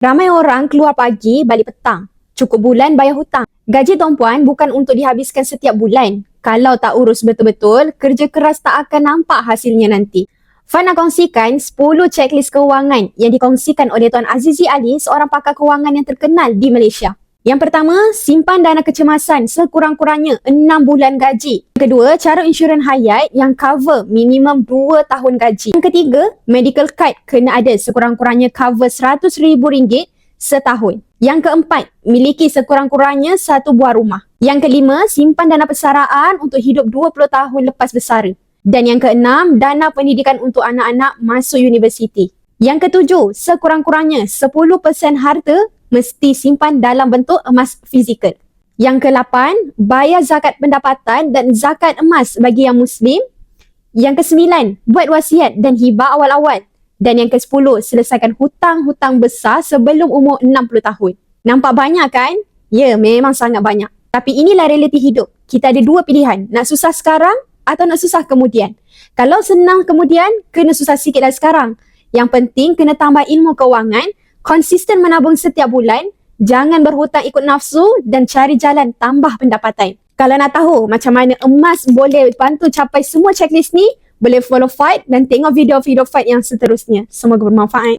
Ramai orang keluar pagi, balik petang. Cukup bulan bayar hutang. Gaji tuan-puan bukan untuk dihabiskan setiap bulan. Kalau tak urus betul-betul, kerja keras tak akan nampak hasilnya nanti. Fan nak kongsikan 10 checklist kewangan yang dikongsikan oleh Tuan Azizi Ali, seorang pakar kewangan yang terkenal di Malaysia. Yang pertama, simpan dana kecemasan sekurang-kurangnya 6 bulan gaji. Yang kedua, cara insurans hayat yang cover minimum 2 tahun gaji. Yang ketiga, medical card kena ada sekurang-kurangnya cover RM100,000 setahun. Yang keempat, miliki sekurang-kurangnya 1 buah rumah. Yang kelima, simpan dana persaraan untuk hidup 20 tahun lepas bersara. Dan yang keenam, dana pendidikan untuk anak-anak masuk universiti. Yang ketujuh, sekurang-kurangnya 10% harta mesti simpan dalam bentuk emas fizikal. Yang ke-8, bayar zakat pendapatan dan zakat emas bagi yang Muslim. Yang ke-9, buat wasiat dan hibah awal-awal. Dan yang ke-10, selesaikan hutang-hutang besar sebelum umur 60 tahun. Nampak banyak kan? Ya, memang sangat banyak. Tapi inilah realiti hidup. Kita ada dua pilihan, nak susah sekarang atau nak susah kemudian. Kalau senang kemudian, kena susah sikitlah sekarang. Yang penting kena tambah ilmu kewangan, konsisten menabung setiap bulan, jangan berhutang ikut nafsu dan cari jalan tambah pendapatan. Kalau nak tahu macam mana emas boleh bantu capai semua checklist ni, boleh follow Fight dan tengok video-video Fight yang seterusnya. Semoga bermanfaat.